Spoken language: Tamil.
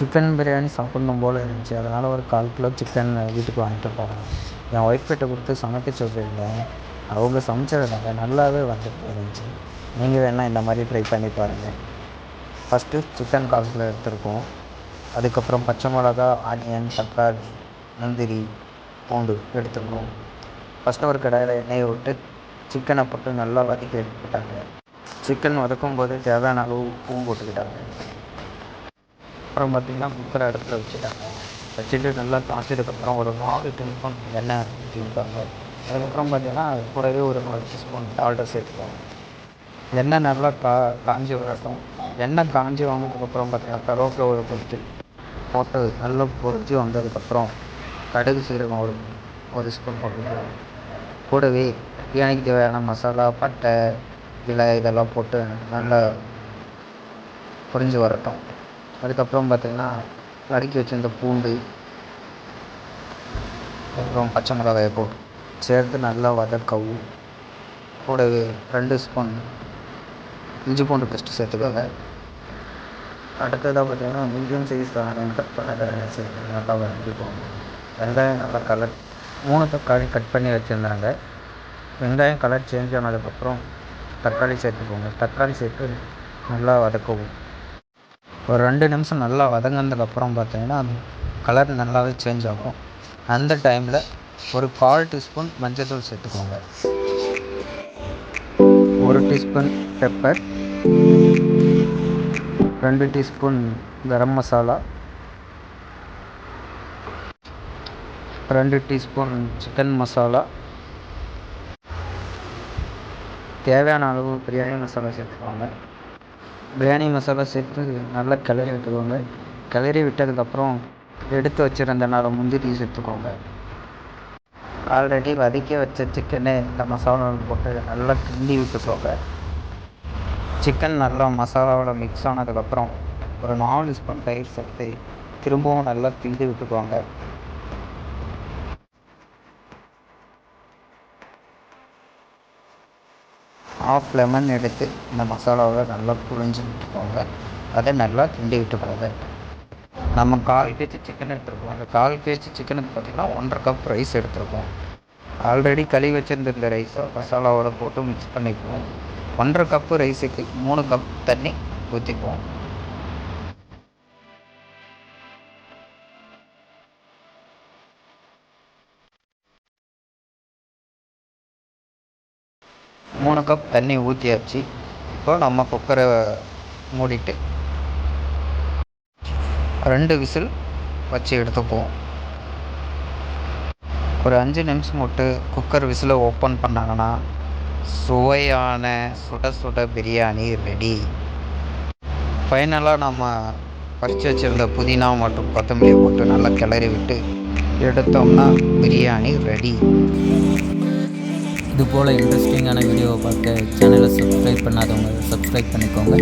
சிக்கன் பிரியாணி சாப்பிட்ணும் போல் இருந்துச்சு. அதனால் ஒரு 1/4 கிலோ சிக்கன் வீட்டுக்கு வாங்கிட்டு போனேன். என் ஒய்ஃப்கிட்ட கொடுத்து சமைக்க சொல்லியிருந்தேன். அவங்க சமைச்சதுனால நல்லாவே வந்துட்டு இருந்துச்சு. நீங்கள் வேணால் இந்த மாதிரி ட்ரை பண்ணி பாருங்கள். ஃபஸ்ட்டு சிக்கன் 1/4 கிலோ எடுத்துருக்கோம். அதுக்கப்புறம் பச்சை மிளகா, ஆனியன், தக்காளி, முந்திரி, பூண்டு எடுத்துருக்கோம். ஃபஸ்ட்டு ஒரு கடாயில் எண்ணெயை விட்டு சிக்கனை போட்டு நல்லா வதக்கி எடுத்துக்கிட்டாங்க. சிக்கன் வதக்கும் போது தேவையான அளவு உப்பும் போட்டுக்கிட்டாங்க. அப்புறம் பார்த்திங்கன்னா குக்கரை அடுப்பில் வச்சுட்டு நல்லா தாய்ச்சதுக்கப்புறம் ஒரு 4 டீஸ்பூன் எண்ணெய் ஊற்றிருக்காங்க. அதுக்கப்புறம் பார்த்திங்கன்னா கூடவே ஒரு 4 டீஸ்பூன் சால்ட்டை சேர்த்துக்கோங்க. எண்ணெய் நல்லா காஞ்சி வரட்டும். எண்ணெய் காஞ்சி வந்ததுக்கப்புறம் பார்த்திங்கன்னா கருவேப்பிலை ஒரு கொத்து போட்டு நல்லா பொரிச்சு வந்ததுக்கப்புறம் கடுகு சீரகம் ஒரு ஸ்பூன் போட்டுக்கலாம். கூடவே பிரியாணிக்கு தேவையான மசாலா, பட்டை, இலை இதெல்லாம் போட்டு நல்லா பொரிஞ்சு வரட்டும். அதுக்கப்புறம் பார்த்திங்கன்னா நறுக்கி வச்சிருந்த பூண்டு, அப்புறம் பச்சை மிளகாயை போட்டு சேர்த்து நல்லா வதக்கவும். கூடவே 2 ஸ்பூன் இஞ்சி பூண்டு பேஸ்ட்டு சேர்த்துக்கோங்க. அடுத்ததாக பார்த்திங்கன்னா மீடியம் சைஸ் கட் பண்ண சேர்த்து நல்லா வதக்கிப்போம். வெங்காயம் நல்லா 3 தக்காளி கட் பண்ணி வச்சுருந்தாங்க. வெங்காயம் கலர் சேஞ்ச் ஆனதுக்கப்புறம் தக்காளி சேர்த்துக்கோங்க. தக்காளி சேர்த்து நல்லா வதக்கவும். ஒரு 2 நிமிஷம் நல்லா வதங்கினதுக்கப்புறம் பார்த்திங்கன்னா கலர் நல்லாவே சேஞ்ச் ஆகும். அந்த டைமில் ஒரு 1/4 டீஸ்பூன் மஞ்சள்தூள் சேர்த்துக்கோங்க. 1 teaspoon pepper, 2 teaspoon garam masala, 2 teaspoon chicken masala, தேவையான அளவு பிரியாணி மசாலா சேர்த்துக்கோங்க. பிரியாணி மசாலா சேர்த்து நல்லா கிளறி விட்டுக்கோங்க. கிளறி விட்டதுக்கப்புறம் எடுத்து வச்சுருந்த 4 முந்திரி சேர்த்துக்கோங்க. ஆல்ரெடி வதக்கி வச்ச சிக்கனை இந்த மசாலாவில் போட்டு நல்லா கிண்டி விட்டுக்கோங்க. சிக்கன் நல்லா மசாலாவோட மிக்ஸ் ஆனதுக்கப்புறம் ஒரு 4 ஸ்பூன் தயிர் சேர்த்து திரும்பவும் நல்லா கிண்டி விட்டுக்கோங்க. ½ லெமன் எடுத்து இந்த மசாலாவை நல்லா புழிஞ்சு விட்டுக்கோங்க. அதை நல்லா கிண்டி விட்டுக்கோங்க. நம்ம 1/4 கேஜி சிக்கன் எடுத்துருக்கோம். அந்த 1/4 கேஜி சிக்கனுக்கு பார்த்திங்கன்னா 1½ கப் ரைஸ் எடுத்துருக்கோம். ஆல்ரெடி கழுவி வச்சுருந்த இந்த ரைஸை மசாலாவோட போட்டு மிக்ஸ் பண்ணிக்குவோம். 1½ கப்பு ரைஸுக்கு 3 கப் தண்ணி ஊற்றிக்குவோம். மூணு கப் தண்ணி ஊற்றியாச்சு. இப்போ நம்ம குக்கரை மூடிட்டு 2 விசில் வச்சு எடுத்துப்போம். ஒரு 5 நிமிஷம் விட்டு குக்கர் விசிலை ஓப்பன் பண்ணாங்கன்னா சுவையான சுட சுட பிரியாணி ரெடி. ஃபைனலாக நம்ம பறித்து வச்சுருந்த புதினா மற்றும் கொத்தமல்லி போட்டு நல்லா கிளறி விட்டு எடுத்தோம்னா பிரியாணி ரெடி. இது போல் இன்ட்ரெஸ்டிங்கான வீடியோவை பார்க்க சேனலை சப்ஸ்கிரைப் பண்ணாதவங்க சப்ஸ்கிரைப் பண்ணிக்கோங்க.